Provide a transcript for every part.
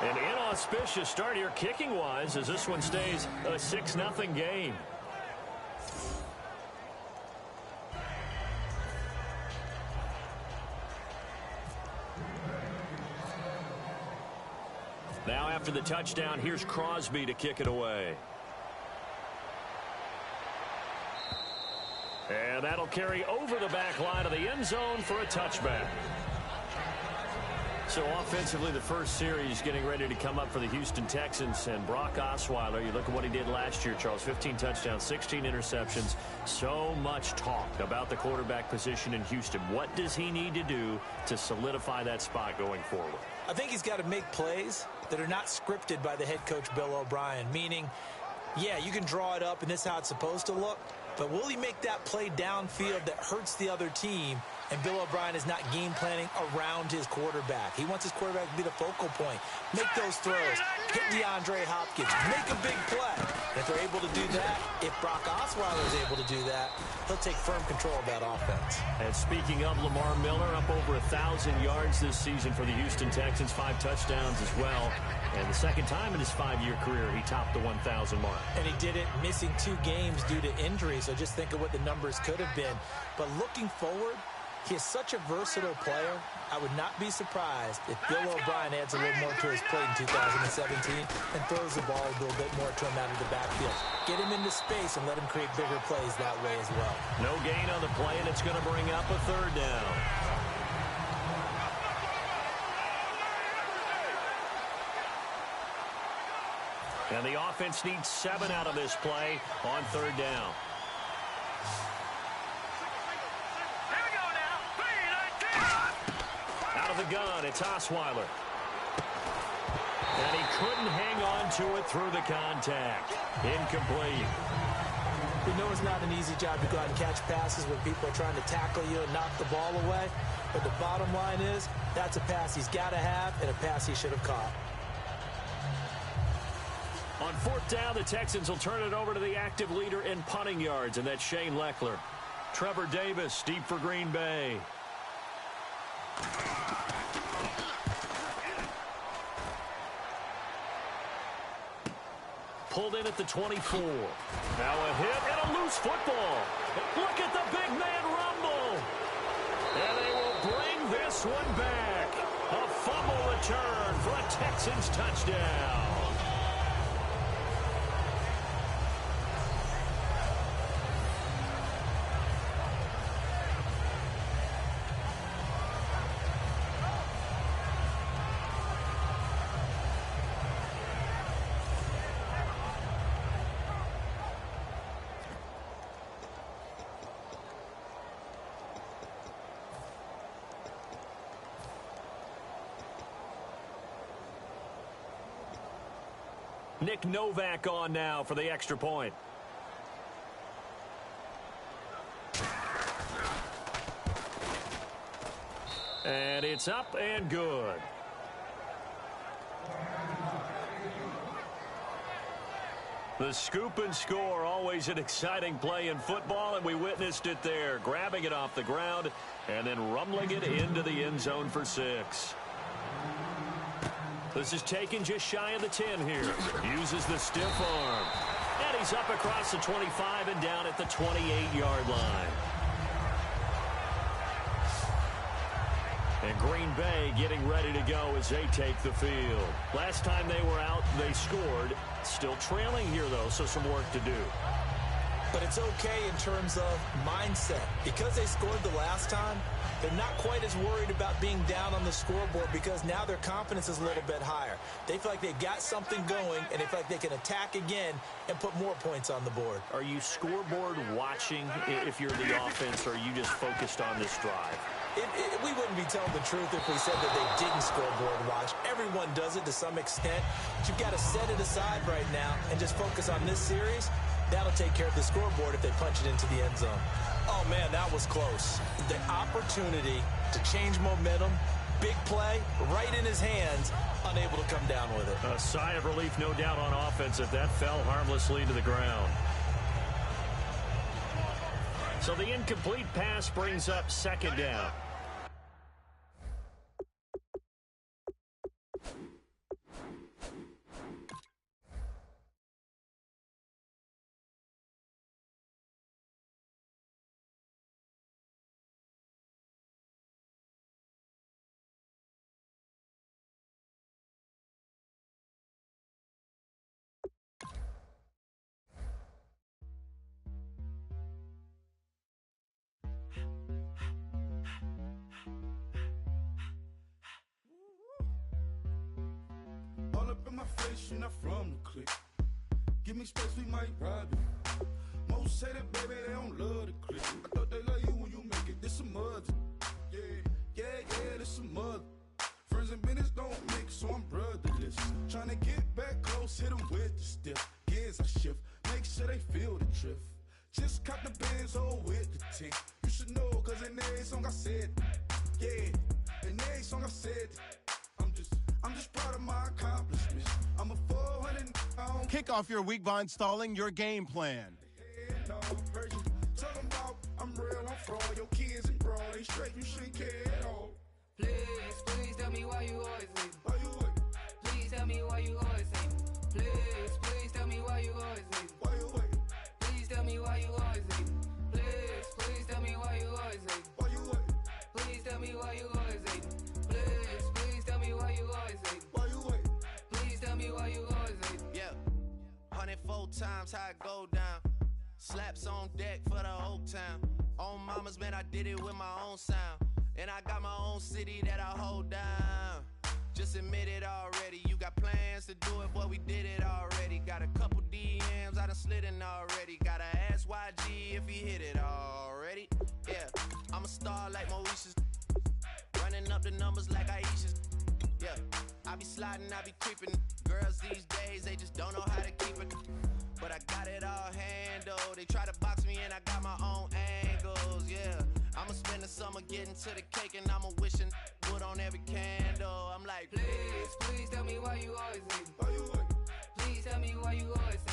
An inauspicious start here kicking-wise as this one stays a 6-0 game. Now after the touchdown, here's Crosby to kick it away. And that'll carry over the back line of the end zone for a touchback. So offensively, the first series getting ready to come up for the Houston Texans. And Brock Osweiler, you look at what he did last year, Charles, 15 touchdowns, 16 interceptions. So much talk about the quarterback position in Houston. What does he need to do to solidify that spot going forward? I think he's got to make plays that are not scripted by the head coach, Bill O'Brien, meaning, yeah, you can draw it up and this is how it's supposed to look, but will he make that play downfield that hurts the other team? And Bill O'Brien is not game planning around his quarterback. He wants his quarterback to be the focal point. Make those throws. Hit DeAndre Hopkins. Make a big play. And if they're able to do that, if Brock Osweiler is able to do that, he'll take firm control of that offense. And speaking of Lamar Miller, up over 1,000 yards this season for the Houston Texans, 5 touchdowns as well. And the second time in his 5-year career, he topped the 1,000 mark. And he did it missing 2 games due to injury, so just think of what the numbers could have been. But looking forward, he is such a versatile player. I would not be surprised if Bill O'Brien adds a little more to his plate in 2017 and throws the ball a little bit more to him out of the backfield. Get him into space and let him create bigger plays that way as well. No gain on the play, and it's going to bring up a 3rd down. And the offense needs 7 out of this play on 3rd down. Out of the gun, it's Osweiler. And he couldn't hang on to it through the contact. Incomplete. We know it's not an easy job to go out and catch passes when people are trying to tackle you and knock the ball away. But the bottom line is, that's a pass he's got to have and a pass he should have caught. On 4th down, the Texans will turn it over to the active leader in punting yards, and that's Shane Lechler. Trevor Davis, deep for Green Bay. Pulled in at the 24. Now a hit and a loose football. Look at the big man rumble. And they will bring this one back. A fumble return for a Texans touchdown. Nick Novak on now for the extra point. And it's up and good. The scoop and score, always an exciting play in football, and we witnessed it there, grabbing it off the ground and then rumbling it into the end zone for 6. This is taken just shy of the 10 here. Uses the stiff arm. And he's up across the 25 and down at the 28-yard line. And Green Bay getting ready to go as they take the field. Last time they were out, they scored. Still trailing here, though, so some work to do. But it's okay in terms of mindset. Because they scored the last time, they're not quite as worried about being down on the scoreboard because now their confidence is a little bit higher. They feel like they've got something going, and they feel like they can attack again and put more points on the board. Are you scoreboard watching if you're the offense, or are you just focused on this drive? We wouldn't be telling the truth if we said that they didn't scoreboard watch. Everyone does it to some extent. But you've got to set it aside right now and just focus on this series. That'll take care of the scoreboard if they punch it into the end zone. Oh, man, that was close. The opportunity to change momentum, big play, right in his hands, unable to come down with it. A sigh of relief, no doubt, on offense if that fell harmlessly to the ground. So the incomplete pass brings up 2nd down. my face, you're not from the clique. Give me space, we might rob it. Most say that, baby, they don't love the clique. I thought they love you when you make it. This some mud. Yeah, this some mud. Friends and business don't mix, so I'm brotherless. Trying to get back close, hit them with the stiff. Gears I shift, make sure they feel the drift. Just cop the Benz, oh, with the tick. You should know, cause in every song I said, yeah, in every song I said, I'm just proud of my accomplishments. I'm a 400. Kick off your week by installing your game plan. Talking about I'm real, I'm fraud. Your kids and broad, they straight, you shouldn't care at all. Please tell me why you always leave. Why you wait? Please tell me why you always leave. Please tell me why you always leave. Why you wait? Please tell me why you always leave. Please tell me why you always leave. Why you wait? Please tell me why you always leave. Please tell me why you always leave. Why you wait? Please tell me why you always leave. Yeah, 104 times how it go down. Slaps on deck for the whole town. On mamas, man, I did it with my own sound. And I got my own city that I hold down. Just admit it already. You got plans to do it, boy, we did it already. Got a couple DMs, I done slid in already. Gotta ask YG if he hit it already. Yeah, I'm a star like Moesha's. Running up the numbers like Aisha's. Yeah, I be sliding, I be creeping. Girls these days, they just don't know how to keep it. But I got it all handled. They try to box me in, I got my own angles, yeah. I'ma spend the summer getting to the cake and I'ma wishing wood on every candle. I'm like, Please tell me why you always leave. Why you wait? Please tell me why you always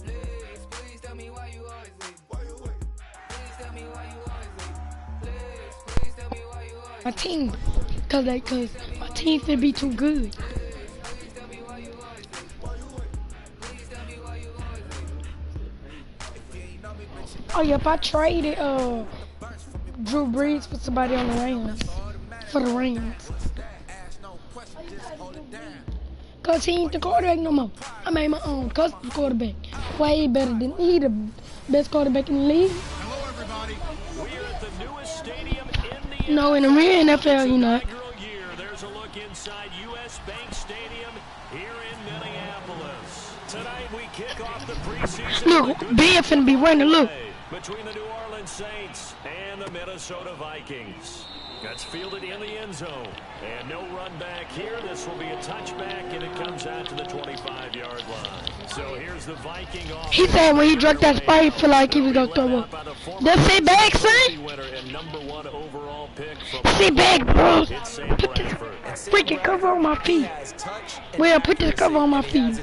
leave. Please tell me why you always leave. Why you wait? Please tell me why you always leave. Please tell me why you always leave. My team, cause my team finna be too good. Please tell me why you always leave. Please tell me why you always leave. Oh yep, I traded Drew Brees for somebody on the Rams. For the Rams. Cause he ain't the quarterback no more. I made my own custom quarterback. Way better than he the best quarterback in the league. Hello, everybody. We are at the newest stadium in the No, in the real NFL, you know. year. There's a look inside U.S. Bank Stadium here in Minneapolis. Tonight we kick off the preseason. Look, Ben finna be running, look. Between the New Orleans Saints and the Minnesota Vikings. That's fielded in the end zone. And no run back here. This will be a touchback, and it comes out to the 25-yard line. So here's the Viking offense. He said when he dropped that spike, he feel like he was gonna throw up. Just sit back, son. Sit back, bro. Put this freaking cover on my feet. Well, put this cover on my feet.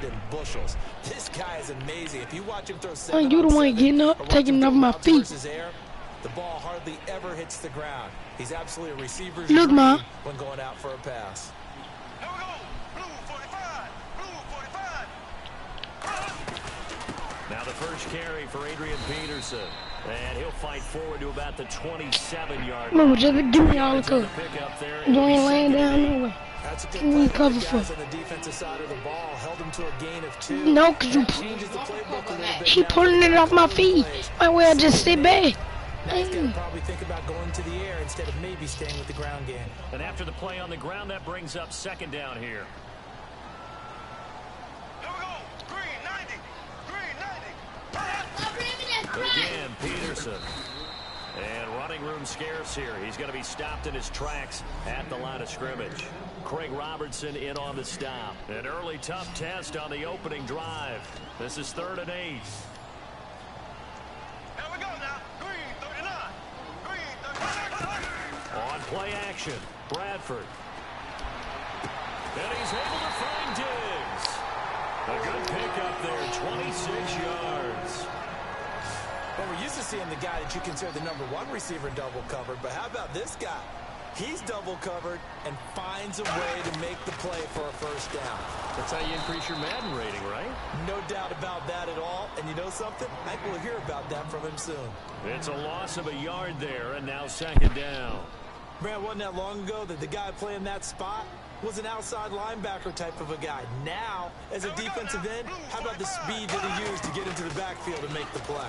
This guy is amazing. If you watch him throw Son, you the one getting up, taking it off my feet. The ball hardly ever hits the ground. He's absolutely a receiver's Look, dream Ma. when going out for a pass. Here we go. Blue 45. Blue 45. Now the first carry for Adrian Peterson. And he'll fight forward to about the 27-yard line. Look, just give me all the cover. You ain't laying down no way. That's a good We play. cover The for. guys on the defensive side of the ball held him to a gain of 2. No, cause you, Changes the playbook a little bit he now. pulling it off my feet. Might well just sit back. Now he's going to probably think about going to the air instead of maybe staying with the ground game. And after the play on the ground, that brings up second down here. Here we go. Green 90. Green 90. Again, Peterson. And running room scarce here. He's going to be stopped in his tracks at the line of scrimmage. Craig Robertson in on the stop. An early tough test on the opening drive. This is 3rd and 8. Here we go now. Green 39. Green 39. On play action, Bradford. And he's able to find Diggs. A good pickup there, 26 yards. Well, we're used to seeing the guy that you consider the #1 receiver double covered, but how about this guy? He's double covered and finds a way to make the play for a first down. That's how you increase your Madden rating, right? No doubt about that at all. And you know something? I think we'll hear about that from him soon. It's a loss of a yard there, and now second down. Man, wasn't that long ago that the guy playing that spot was an outside linebacker type of a guy. Now, as a defensive end, how about the speed that he used to get into the backfield and make the play?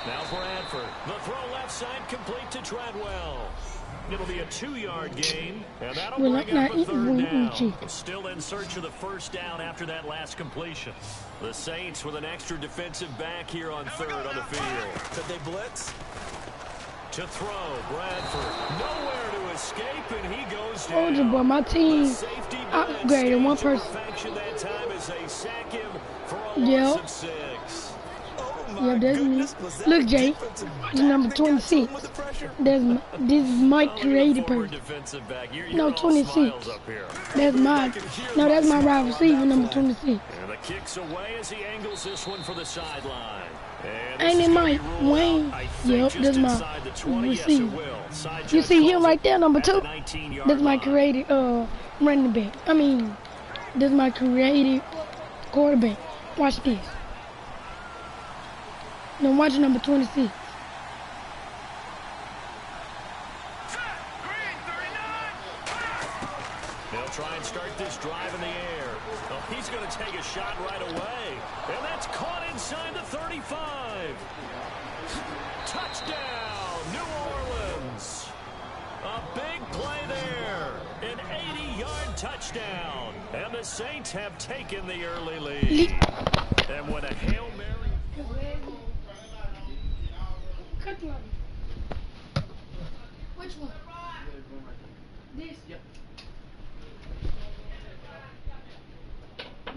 Now Bradford. The throw left side complete to Treadwell. It'll be a 2-yard gain, and that'll Well, bring up a third down. Chief. Still in search of the first down after that last completion. The Saints with an extra defensive back here on third on the field. Could they blitz? To throw, Bradford. Nowhere to escape, and he goes down. Told you, boy, my team upgraded one person. That time as they sack him for a Yeah. loss of 6. Yeah, that's me. Look, Jay, watch number 26. This is my creative person. No, 26. That's my, no, that's my wide receiver, number 26. And the kick's away as he angles this one for the sideline. Ain't it Mike Wayne? Yep, that's my receiver. You see him right there, number 2? That's my creative running back. I mean, that's my creative quarterback. Watch this. Now watch number 26. They'll try and start this drive in the air. Oh, he's going to take a shot right away. And that's caught inside the 35. Touchdown, New Orleans. A big play there. An 80-yard touchdown. And the Saints have taken the early lead. And with a Hail Mary. Which one? This? Yep.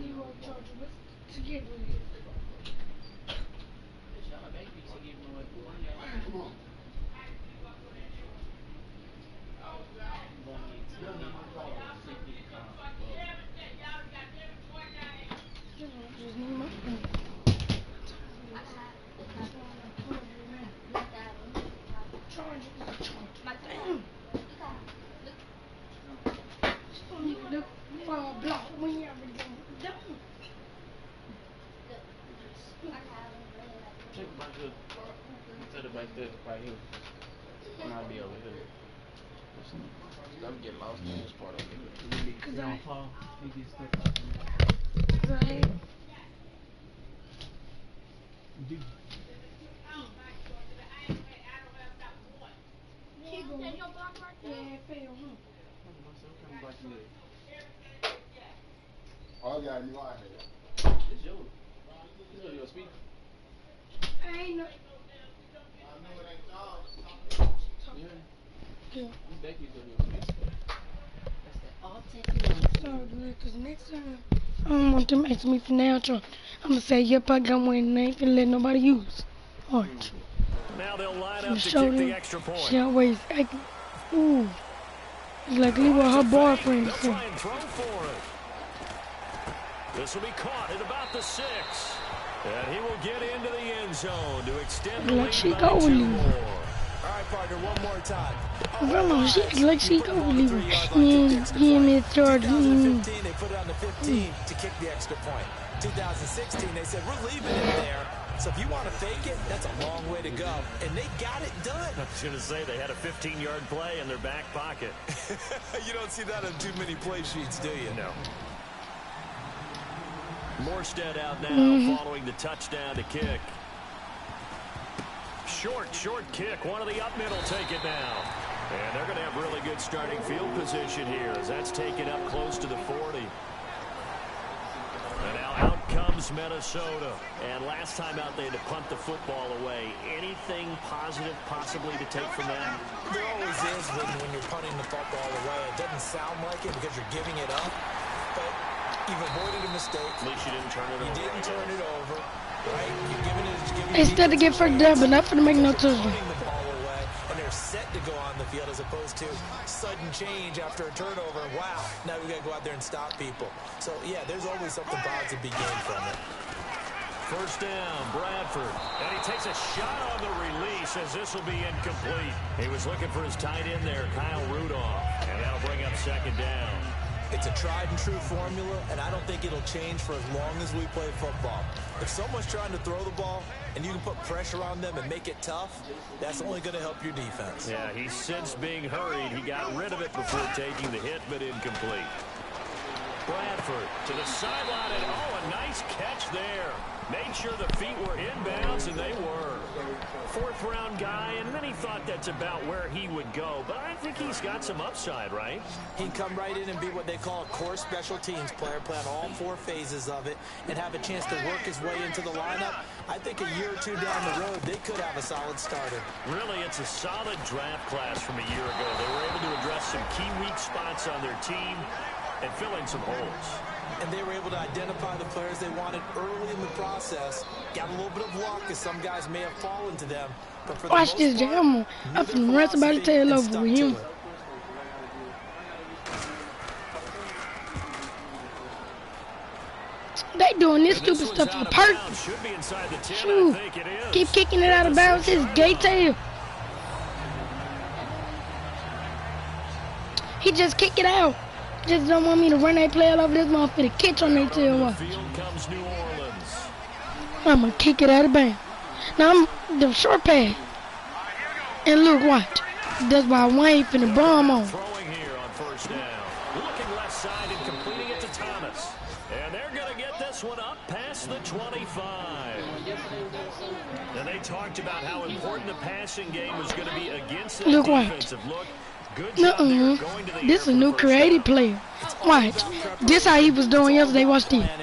You want to charge us to get with it. Come on. Just need my phone. Right here. And I'll be over here. I'm getting lost in this part of it. Because I don't fall. You get stuck up in there. Right. Do. All y'all you out here. It's yours. It's your speaker. I ain't no. Yeah. Sorry, because next time I don't want them asking me for now. I'm gonna say, yep, I got one and I ain't gonna let nobody use. Alright. Now they'll line up to kick the extra point. She always acting. Ooh. It's like leave with her boyfriend. They'll try and throw for it. This will be caught at about the 6. And he will get into the end zone to extend the lead by 2 more. All right, partner, one more time. Grandma, she's like she go leave him in charge. 2015, they put it on the 15 to kick the extra point. 2016, they said, we're leaving it there. So if you want to fake it, that's a long way to go. And they got it done. I was going to say they had a 15-yard play in their back pocket. You don't see that on too many play sheets, do you? No. Morstead out now following the touchdown to kick. Short kick. One of the up middle take it now. And they're going to have really good starting field position here as that's taken up close to the 40. And now out comes Minnesota. And last time out they had to punt the football away. Anything positive possibly to take from that? There always is when you're punting the football away. It doesn't sound like it because you're giving it up. But you've avoided a mistake. At least you didn't turn it over. You didn't turn it over. Right? You're giving it. Instead of get first down, but not for to make no touchdown. The ball away, and they're set to go on the field as opposed to sudden change after a turnover. Wow, now we got to go out there and stop people. So, yeah, there's always something positive to be gained from it. First down, Bradford. And he takes a shot on the release as this will be incomplete. He was looking for his tight end there, Kyle Rudolph. And that'll bring up second down. It's a tried-and-true formula, and I don't think it'll change for as long as we play football. If someone's trying to throw the ball and you can put pressure on them and make it tough, that's only going to help your defense. Yeah, he's since being hurried. He got rid of it before taking the hit, but incomplete. Bradford to the sideline, and oh, a nice catch there. Made sure the feet were inbounds, and they were. Fourth-round guy, and many thought that's about where he would go. But I think he's got some upside, right? He'd come right in and be what they call a core special teams player, play on all 4 phases of it, and have a chance to work his way into the lineup. I think a year or 2 down the road, they could have a solid starter. Really, it's a solid draft class from a year ago. They were able to address some key weak spots on their team and fill in some holes. And they were able to identify the players they wanted early in the process. Got a little bit of luck, as some guys may have fallen to them. But for watch this, Jay. I'm finna run somebody's tail over with him. They doing this stupid stuff for purpose. Shoot. Keep kicking it out of bounds. His gay tail. He just kicked it out. Just don't want me to run that play all over this motherfucker to catch on their tail. Watch. I'm gonna kick it out of bounds. Now I'm the short pass. And look, watch. That's why Wayne finna bomb on. Throwing here on first down. Looking left side and completing it to Thomas. And they're gonna get this one up past the 25. And they talked about how important the passing game was going to be against that defensive look. Good job there going to the this is a new creative player. Watch. This how he was doing yesterday. Watch this. And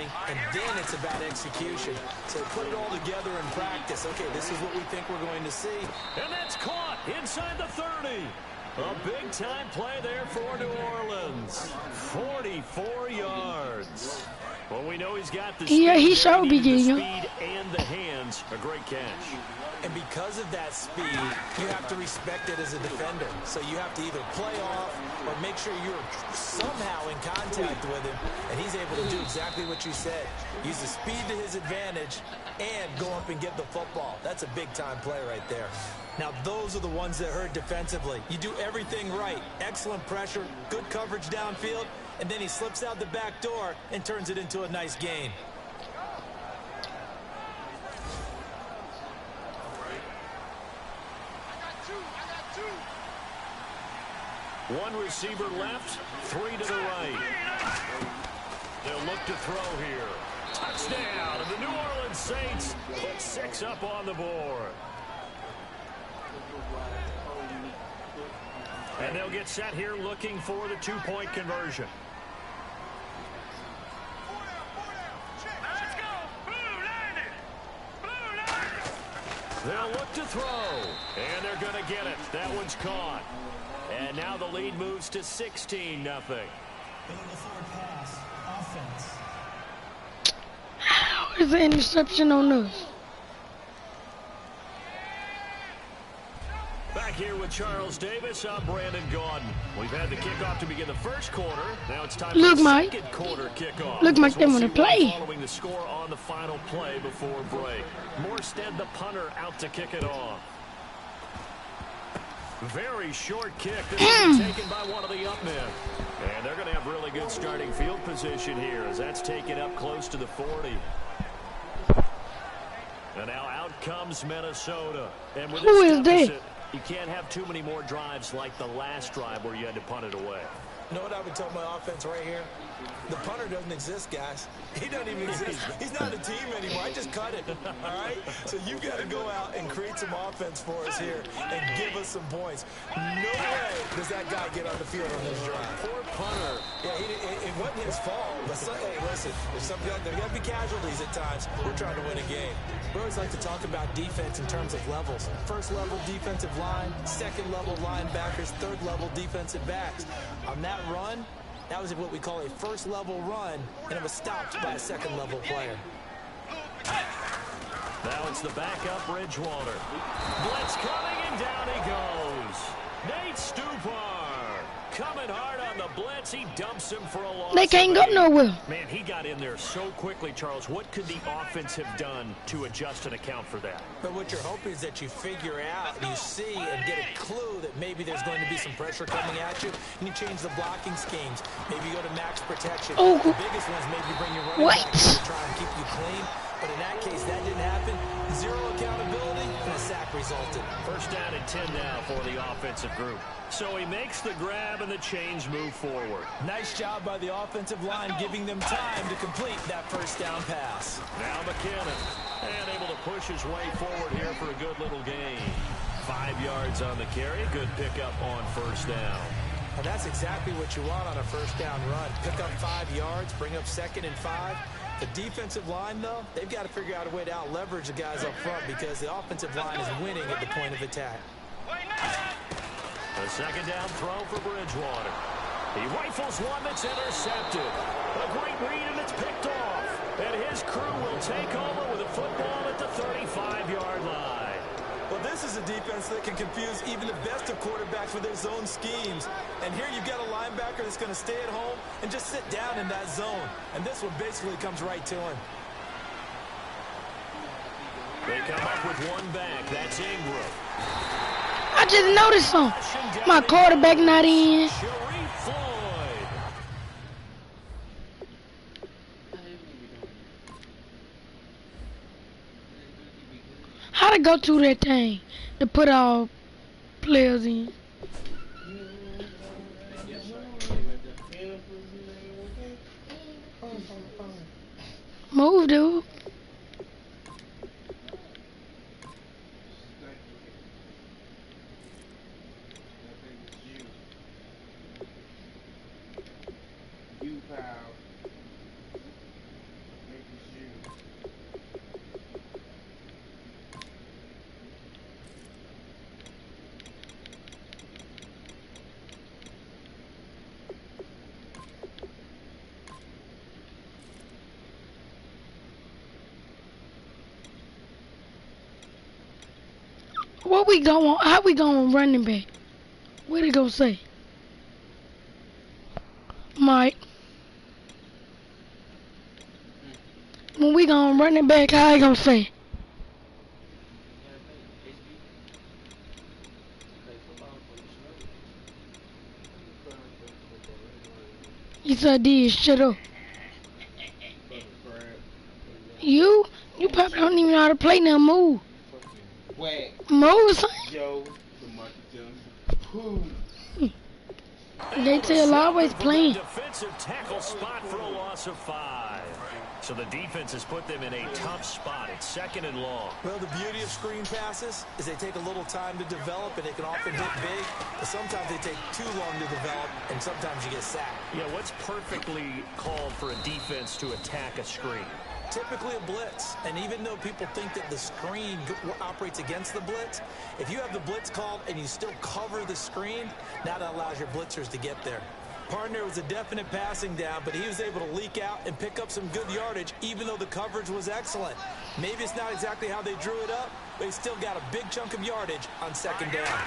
then it's about execution. So put it all together in practice. Okay, this is what we think we're going to see. And that's caught inside the 30. A big-time play there for New Orleans. 44 yards. Well, we know he's got the speed, he showed me the speed and the hands. A great catch. And because of that speed, you have to respect it as a defender. So you have to either play off or make sure you're somehow in contact with him. And he's able to do exactly what you said. Use the speed to his advantage and go up and get the football. That's a big-time play right there. Now, those are the ones that hurt defensively. You do everything right. Excellent pressure, good coverage downfield, and then he slips out the back door and turns it into a nice gain. One receiver left, 3 to the right. They'll look to throw here. Touchdown, and the New Orleans Saints put 6 up on the board. And they'll get set here looking for the 2-point conversion. They'll look to throw, and they're going to get it. That one's caught. And now the lead moves to 16-0. How is the interception on us? Back here with Charles Davis, I'm Brandon Gaudin. We've had the kickoff to begin the first quarter. Now it's time for the second quarter kickoff. Look, Mike, they want to play. Following the score on the final play before break. Morstead, the punter, out to kick it off. Very short kick. This is taken by one of the up men. And they're going to have really good starting field position here as that's taken up close to the 40. And now out comes Minnesota. And with Who this is deficit, that? you can't have too many more drives like the last drive where you had to punt it away. You know what I would tell my offense right here? The punter doesn't exist, guys. He doesn't even exist. He's not a team anymore. I just cut it, all right? So you've got to go out and create some offense for us here and give us some points. No way does that guy get on the field on this drive. Poor punter. Yeah, it wasn't his fault. But hey, listen, there's there got to be casualties at times. We're trying to win a game. We always like to talk about defense in terms of levels. First level defensive line, second level linebackers, third level defensive backs. On that run, that was what we call a first level run, and it was stopped by a second level player. Now it's the backup Bridgewater. Blitz coming, and down he goes. Nate Stupar coming hard on the blitz. He dumps him for a loss. They can't go nowhere. Man, he got in there so quickly, Charles. What could the offense have done to adjust and account for that? But what you're hoping is that you figure out and you see and get a clue that maybe there's going to be some pressure coming at you, and you change the blocking schemes. Maybe you go to max protection. Oh. The biggest ones maybe bring your running back to try and keep you clean. But in that case, that didn't happen. Zero accountability, and a sack resulted. First down and 10 now for the offensive group. So he makes the grab and the chains move forward. Nice job by the offensive line, giving them time to complete that first down pass. Now McKinnon, and able to push his way forward here for a good little gain. 5 yards on the carry. Good pickup on first down. And that's exactly what you want on a first down run. Pick up 5 yards, bring up 2nd and 5. The defensive line, though, they've got to figure out a way to out-leverage the guys up front because the offensive line is winning at the point of attack. A second down throw for Bridgewater. He rifles one that's intercepted. A great read, and it's picked off. And his crew will take over with a football at the 35-yard line. Well, this is a defense that can confuse even the best of quarterbacks with their zone schemes. And here you've got a linebacker that's going to stay at home and just sit down in that zone. And this one basically comes right to him. They come up with one back. That's Ingram. I just noticed something. My quarterback not in. How to go through that thing to put all players in? Move, dude. What we going? How we going running back? What it gonna say? Mike. When we going running back, how it gonna say? Yes, I did. Shut up. You probably don't even know how to play now. Move. Move, son. They tell always playing. Defensive tackle spot for a loss of 5. So the defense has put them in a tough spot. It's 2nd and long. Well, the beauty of screen passes is they take a little time to develop, and they can often hit big. But sometimes they take too long to develop, and sometimes you get sacked. Yeah, what's perfectly called for a defense to attack a screen? Typically a blitz, and even though people think that the screen operates against the blitz, if you have the blitz called and you still cover the screen, now that allows your blitzers to get there. Partner was a definite passing down, but he was able to leak out and pick up some good yardage, even though the coverage was excellent. Maybe it's not exactly how they drew it up, but he still got a big chunk of yardage on 2nd down.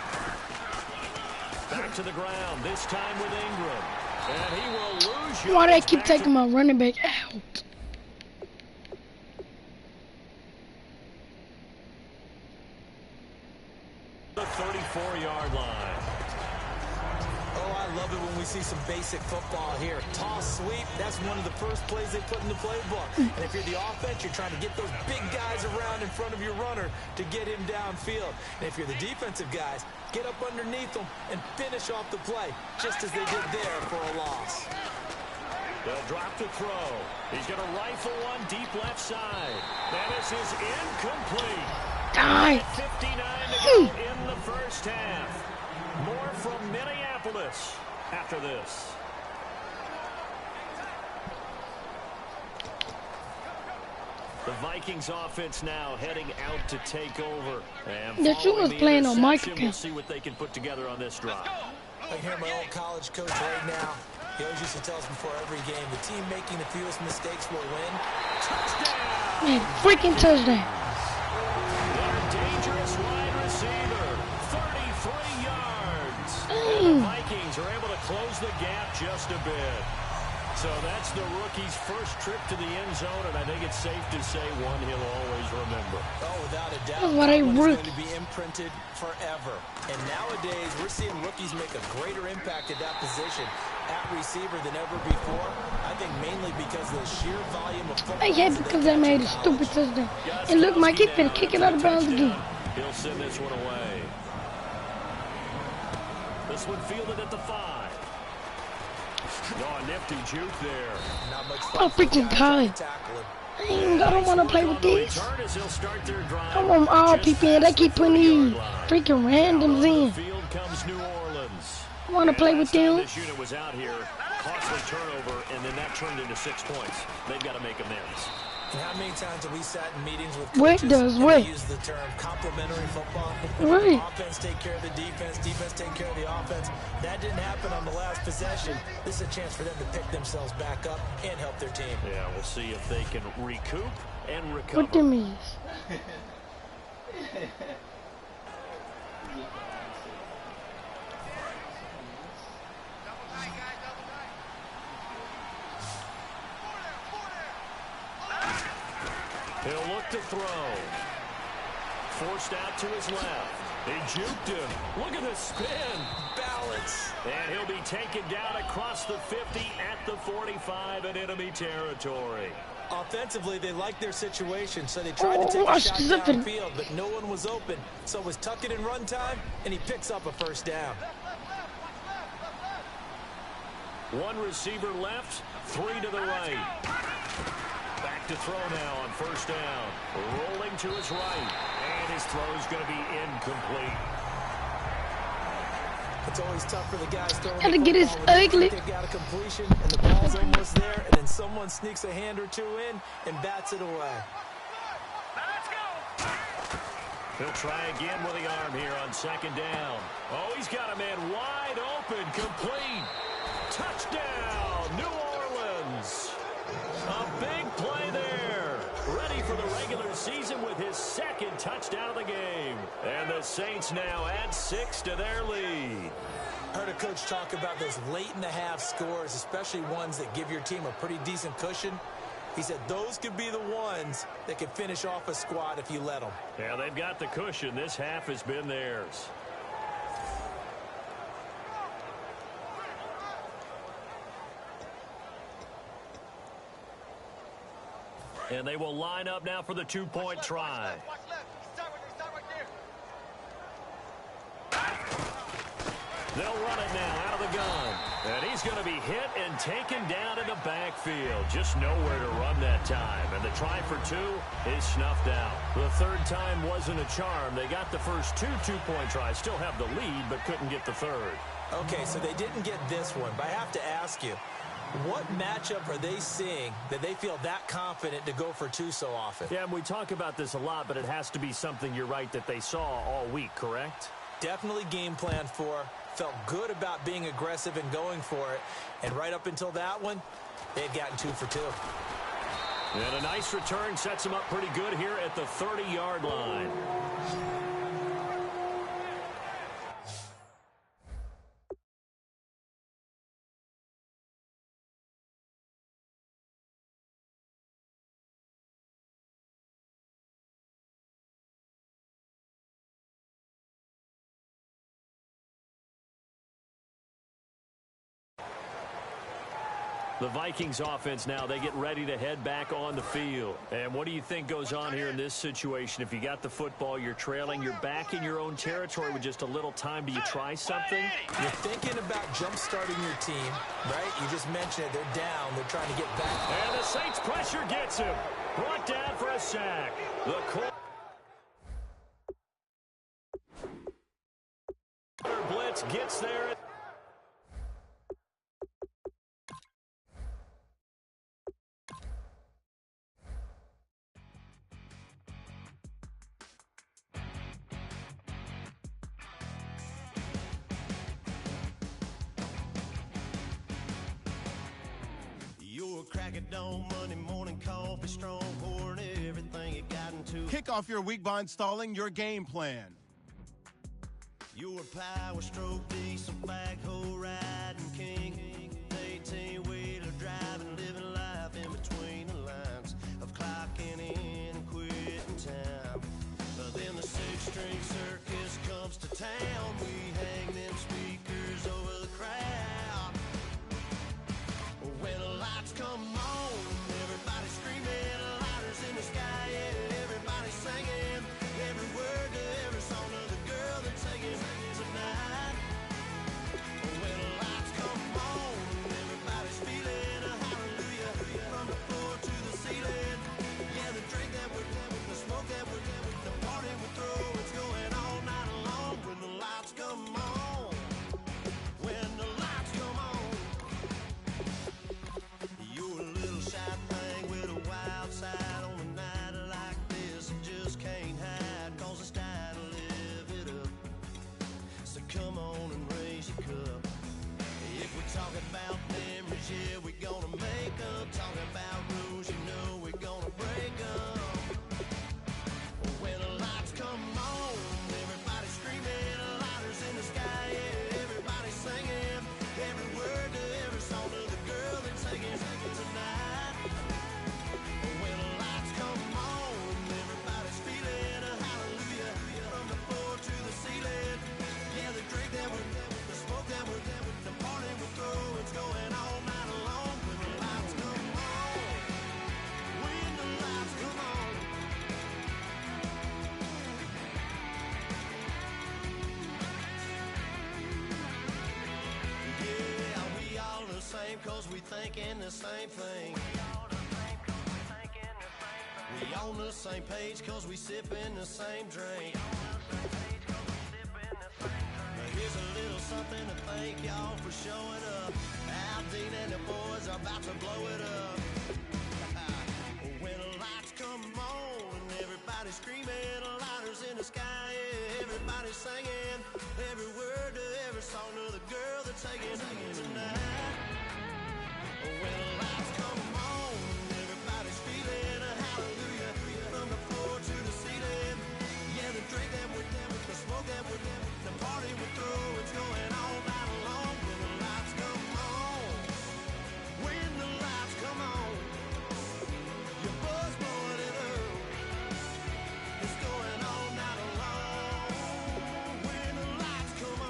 Back to the ground, this time with Ingram. And he will lose you. Why do they keep taking my running back out? The 34-yard line. Oh, I love it when we see some basic football here. Toss, sweep, that's one of the first plays they put in the playbook. And if you're the offense, you're trying to get those big guys around in front of your runner to get him downfield. And if you're the defensive guys, get up underneath them and finish off the play, just as they did there for a loss. They'll drop to throw. He's going to rifle one deep left side. That is his incomplete. 59 to go in the first half. More from Minneapolis after this. The Vikings offense now heading out to take over. And the shoe was playing on Michael. We'll see what they can put together on this drive. I can hear my old college coach right now. He always used to tell us before every game, the team making the fewest mistakes will win. Touchdown! Man, freaking touchdown. Their dangerous wide receiver, 33 yards. And the Vikings are able to close the gap just a bit. So that's the rookie's first trip to the end zone, and I think it's safe to say one he'll always remember. Oh, without a doubt. That's what I going to be imprinted forever. And nowadays, we're seeing rookies make a greater impact at that position at receiver than ever before. I think mainly because of the sheer volume of football. I hate because I made a stupid touchdown. It looked like he finna kick it out of bounds again. He'll send this one away. This one fielded at the 5. Oh, nifty juke there. Not much Oh, freaking God. I don't want to play with this. I want all people in. They keep putting these freaking randoms in. I want to play with them. This unit was out here, costly turnover, and then that turned into 6 points. They've got to make amends. And how many times have we sat in meetings with coaches and use the term complementary football? Offense take care of the defense, defense take care of the offense. That didn't happen on the last possession. This is a chance for them to pick themselves back up and help their team. Yeah, we'll see if they can recoup and recover. What them is? He'll look to throw. Forced out to his left. He juked him. Look at the spin. Balance. And he'll be taken down across the 50 at the 45 in enemy territory. Offensively, they liked their situation, so they tried to take a shot downfield, but no one was open. So it was tuck it in run time, and he picks up a first down. One receiver left, 3 to the right. Back to throw now on first down. Rolling to his right. And his throw's going to be incomplete. It's always tough for the guys throwing the football. Get his ugly. They've got a completion, and the ball's almost there, and then someone sneaks a hand or two in and bats it away. Let's go. He'll try again with the arm here on second down. Oh, he's got a man wide open, complete. Touchdown, New Orleans. A big play there. Ready for the regular season with his second touchdown of the game. And the Saints now add 6 to their lead. I heard a coach talk about those late-in-the-half scores, especially ones that give your team a pretty decent cushion. He said those could be the ones that could finish off a squad if you let them. Yeah, they've got the cushion. This half has been theirs. And they will line up now for the 2-point try. They'll run it now out of the gun. And he's going to be hit and taken down in the backfield. Just nowhere to run that time. And the try for 2 is snuffed out. The third time wasn't a charm. They got the first 2 2-point tries. Still have the lead, but couldn't get the third. Okay, so they didn't get this one. But I have to ask you, what matchup are they seeing that they feel that confident to go for 2 so often? Yeah, and we talk about this a lot, but it has to be something, you're right, that they saw all week, correct? Definitely game plan for. Felt good about being aggressive and going for it. And right up until that one, they had gotten 2 for 2. And a nice return sets them up pretty good here at the 30-yard line. The Vikings offense now, they get ready to head back on the field. And what do you think goes on here in this situation? If you got the football, you're trailing, you're back in your own territory with just a little time. Do you try something? You're thinking about jump-starting your team, right? You just mentioned it. They're down. They're trying to get back. And the Saints pressure gets him. Brought down for a sack. The corner blitz gets there. Kick off your week by installing your game plan. Your power stroke, diesel backhoe riding king, 18-wheeler driving, living life in between the lines of clocking in and quitting time. But then the 6-string circus comes to town. We hang them speakers over the crowd. cause we thinking the same thing. We on the same page cause we sipping the same drink. But here's a little something to thank y'all for showing up. Aldine and the boys are about to blow it up. When the lights come on and everybody's screaming, lighters in the sky, yeah, everybody's singing every word to every song of the girl they're taking tonight. When the lights come on, everybody's feeling a hallelujah from the floor to the ceiling. Yeah, the drink that we're down, the smoke that we're down, the party we're through, it's going all night long. When the lights come on, when the lights come on, your buzz blowing it up, it's going all night long. When the lights come on.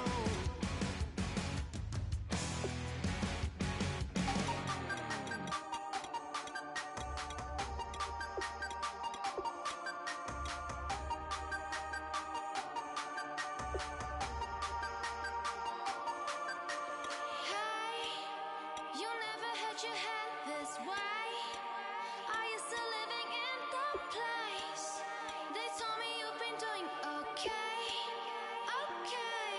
Hey, you never had your head this way. Are you still living in the place? They told me you've been doing okay, okay.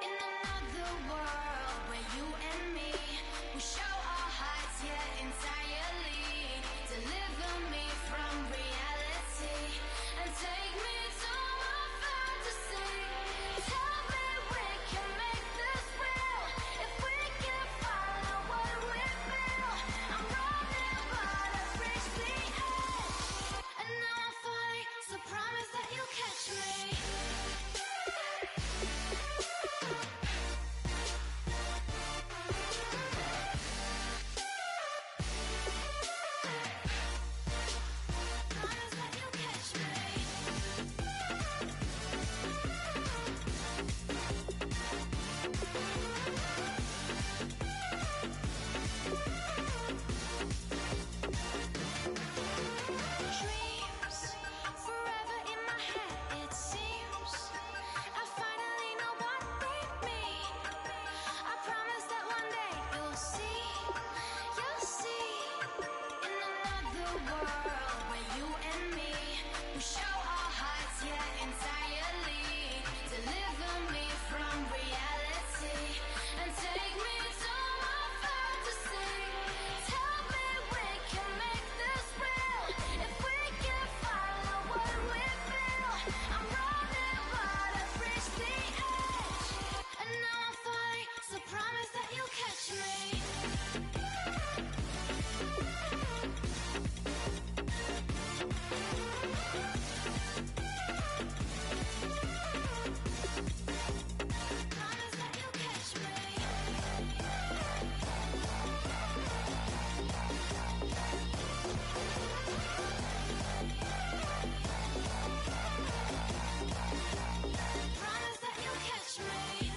In another world where you and me, we show our hearts yet entirely. Deliver me from reality and take me to my fantasy. Tell me we can make this real if we can follow what we feel. I'm running but I've reached the edge, and now I'm falling, so promise that you'll catch me. Promise that you'll catch me. Dreams forever in my head, it seems. I finally know what they mean. I promise that one day you'll see. In another world where you and me, we show our hearts yet entirely. Deliver me from reality and take me to my fantasy. Tell me we can make this real if we can follow what we feel. I'm running but I've reached the edge, and now I'm falling, so promise that you'll catch me. Promise that you'll catch me. Promise that you'll catch me.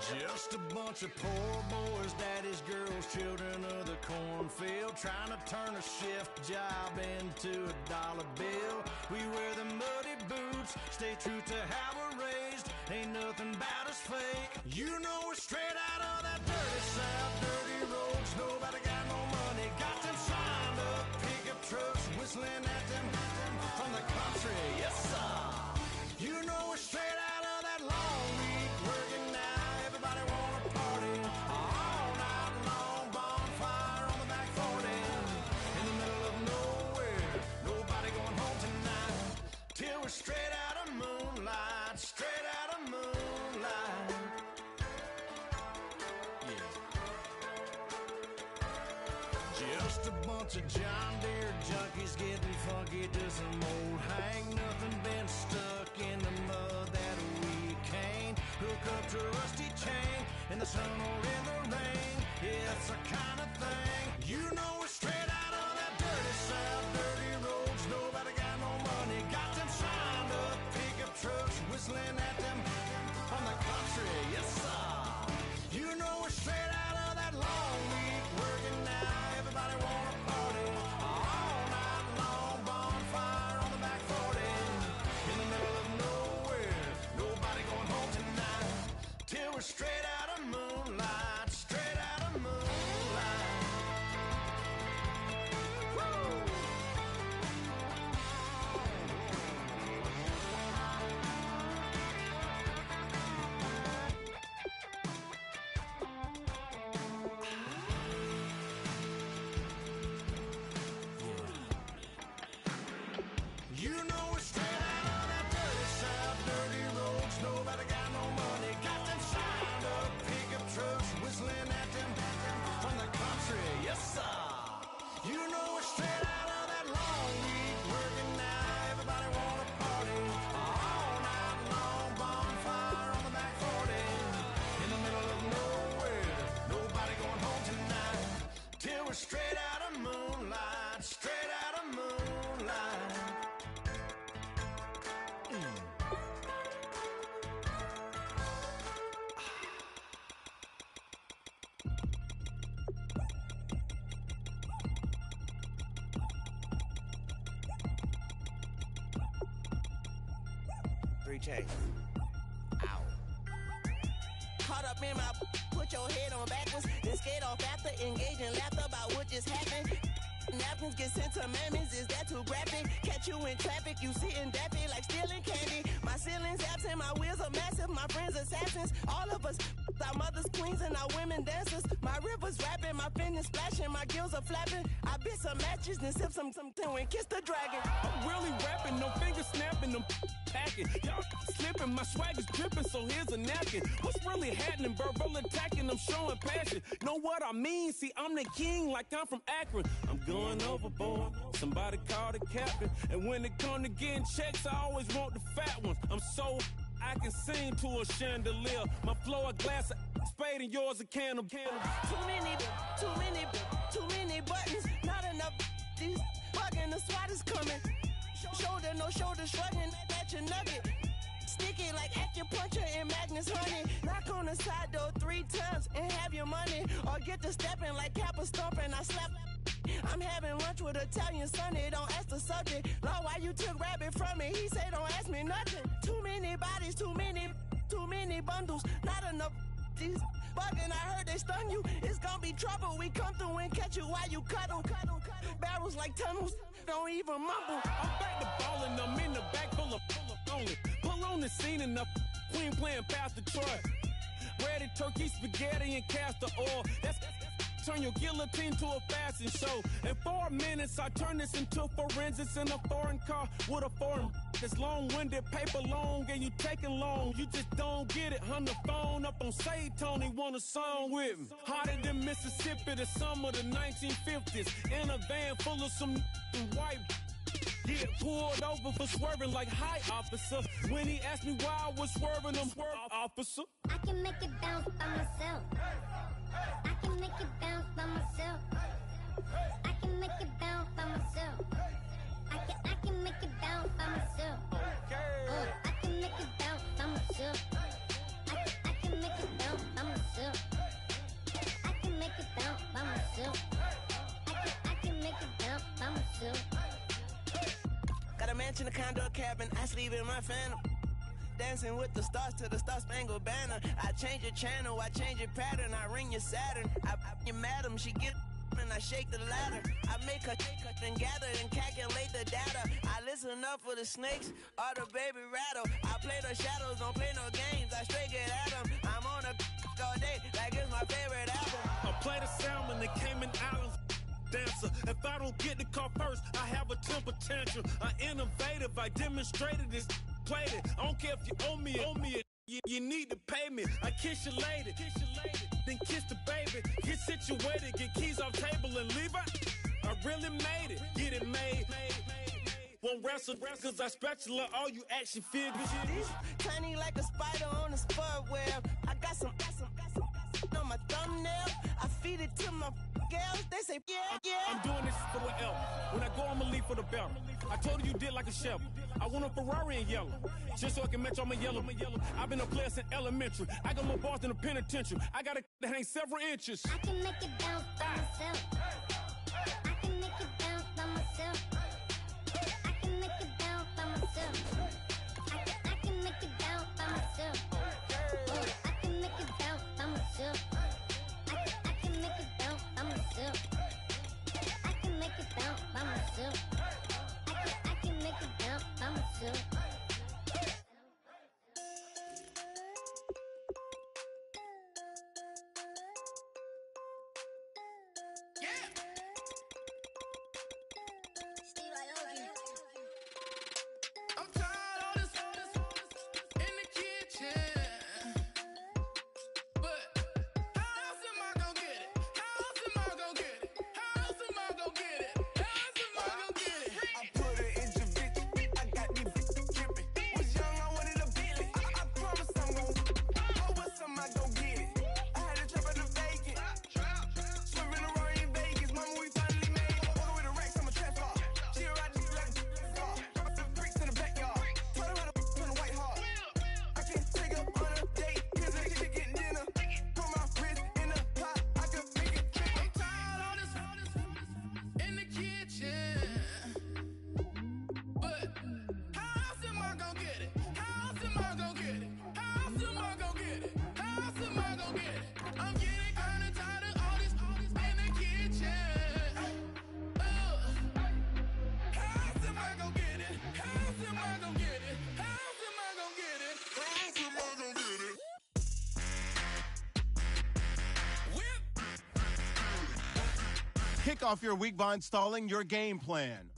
Just a bunch of poor boys, daddies, girls, children of the cornfield, trying to turn a shift job into a dollar bill. We wear the muddy boots, stay true to how we're raised. Ain't nothing about us fake. You know we're straight out of that dirty south, dirty roads. Nobody got no money, got them signed up pickup trucks, whistling at them from the country. Yes, sir. You know we're straight out of that long week working now. Everybody wanna party all night long. Bonfire on the back 40 in the middle of nowhere. Nobody going home tonight till we're straight out of moonlight. Straight out of moonlight. Yeah. Just a bunch of John Deere junkies getting funky to some old hang. Nothing been stuck in the mud that we can't hook up to a rusty chain in the sun or in the rain. Yeah, it's the kind of thing. You know we're straight out of that dirty south, dirty roads. Nobody got no money, got them signed up pickup trucks, whistling at them from the country. Yes, sir. 3 chains. Ow. Caught up in my, put your head on backwards, then skate off after, engage in laughter about what just happened. Napkins get sent to mammies, is that too graphic? Catch you in traffic, you sitting daffy like stealing candy. My ceiling's absent, my wheels are massive, my friends assassins. All of us, our mothers queens and our women dancers. My rivers rapping, my fingers splashing, my gills are flapping. I bit some matches, then sip some and kiss the dragon. I'm really rapping, no fingers snapping, I'm packing. Y'all slipping, my swag is dripping, so here's a napkin. What's really happening? Verbal attacking, I'm showing passion. Know what I mean? See, I'm the king like I'm from Akron. I'm going overboard, somebody call the captain. And when it come to getting checks, I always want the fat ones. I'm so I can sing to a chandelier. My flow a glass of spade and yours a can of candle. Too many buttons, not enough. These bugging, the SWAT is coming. Shoulder, no shoulder shrugging at your nugget. Sticky like acupuncture and Magnus honey. Knock on the side door 3 times and have your money. Or get to stepping like Kappa stomping. I slap. I'm having lunch with Italian Sonny. Don't ask the subject. Lord, why you took rabbit from me? He said don't ask me nothing. Too many bodies, too many bundles. Not enough. These bugging, I heard they stung you. It's gonna be trouble. We come through and catch you while you cuddle. Barrels like tunnels. Don't even mumble. I'm back to ballin', I'm in the back full of only. Pull on the scene and the queen playing Pastor Troy. Ready turkey, spaghetti, and castor oil. That's turn your guillotine to a fashion show. In 4 minutes, I turn this into forensics in a foreign car with a foreign. It's long-winded, paper long, and you taking long. You just don't get it. On the phone up on Say Tony, want a song with me. Hotter than Mississippi, the summer of the 1950s. In a van full of some white. Get pulled over for swerving like hi, officer. When he asked me why I was swerving, I'm swerve, officer. I can make it bounce by myself. I can make it bounce by myself. I can make it bounce by myself. I can make it bounce by myself. I can make it bounce by myself. I can make it bounce by myself. I can make it bounce by myself. I can make it bounce by myself. Got a mansion, a condo, a cabin. I sleep in my phantom. Dancing with the stars to the Star-Spangled Banner. I change your channel, I change your pattern. I ring your Saturn. I your madam, she get and I shake the ladder. I make her and gather and calculate the data. I listen up for the snakes or the baby rattle. I play the shadows, don't play no games. I straight get at them. I'm on a all day like it's my favorite album. I play the salmon, the Cayman Islands dancer. If I don't get the car first, I have a temper tantrum. I'm innovative, I demonstrated this, played it. I don't care if you owe me it. You need to pay me. I kiss your lady, then kiss the baby. Get situated, get keys off table and leave it. I really made it, get it made. Won't wrestle, cause I spatula all you action figures. Tiny like a spider on a spud web. I got some on my thumbnail. I feed it to my girls. They say, yeah. I'm doing this for the L. When I go, I'ma leave for the bell. I told you did like a Chevy. I want a Ferrari in yellow, just so I can match all my yellow. I've been a player since elementary. I got more bars than a penitentiary. I got a that hangs several inches. I can make it bounce by myself. I can make it bounce by myself. I can make it bounce by myself. I can make it bounce by myself. I can make it bounce by myself. I can make it bounce by myself. I can make it bounce by myself. I can make it bounce by myself. Kick off your week by installing your game plan.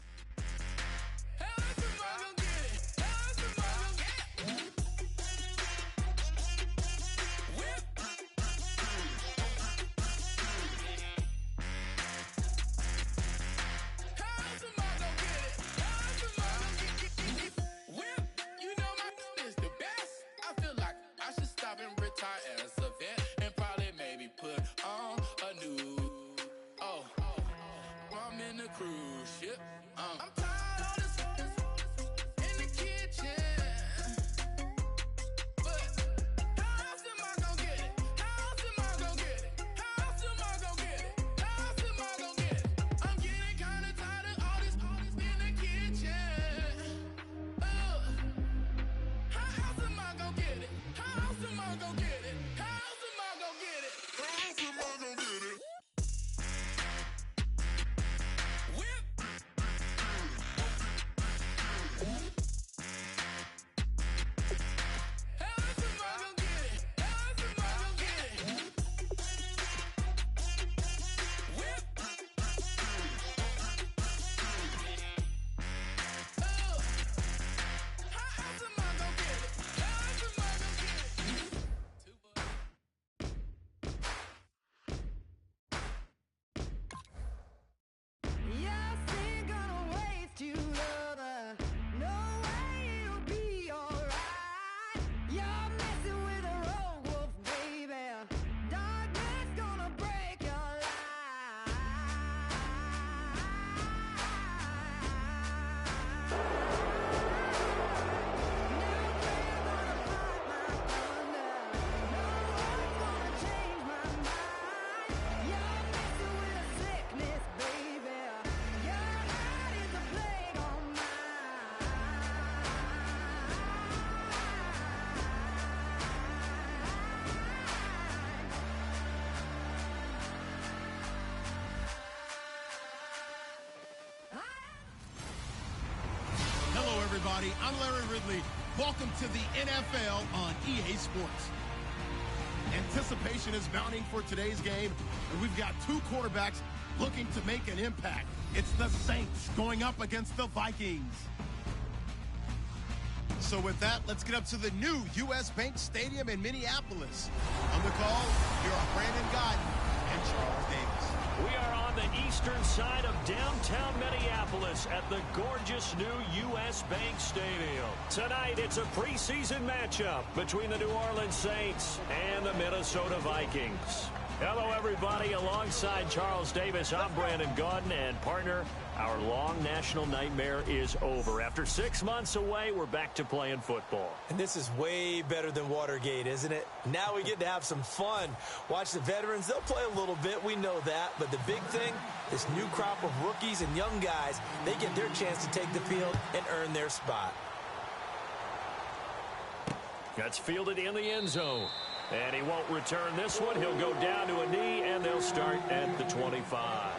Everybody, I'm Larry Ridley. Welcome to the NFL on EA Sports. Anticipation is mounting for today's game, and we've got two quarterbacks looking to make an impact. It's the Saints going up against the Vikings. So with that, let's get up to the new U.S. Bank Stadium in Minneapolis. On the call, here are Brandon Godden and Charles Davis. We are on the eastern side of downtown Minneapolis at the gorgeous new U.S. Bank Stadium. Tonight, it's a preseason matchup between the New Orleans Saints and the Minnesota Vikings. Hello, everybody. Alongside Charles Davis, I'm Brandon Godden, and partner, our long national nightmare is over. After 6 months away, we're back to playing football. And this is way better than Watergate, isn't it? Now we get to have some fun. Watch the veterans. They'll play a little bit. We know that. But the big thing, this new crop of rookies and young guys, they get their chance to take the field and earn their spot. That's fielded in the end zone. And he won't return this one. He'll go down to a knee, and they'll start at the 25.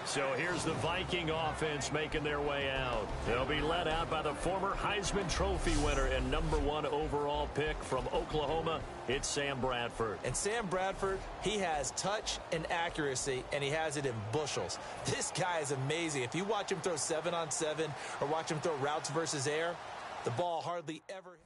So here's the Viking offense making their way out. They'll be led out by the former Heisman Trophy winner and #1 overall pick from Oklahoma. It's Sam Bradford. And Sam Bradford, he has touch and accuracy, and he has it in bushels. This guy is amazing. If you watch him throw 7-on-7 or watch him throw routes versus air, the ball hardly ever...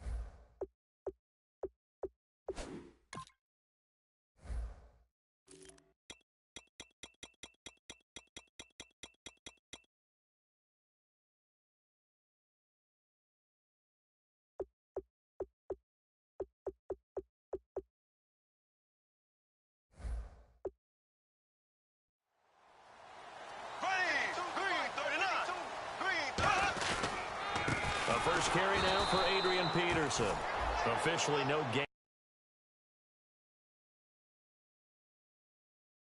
First carry now for Adrian Peterson. Officially no game.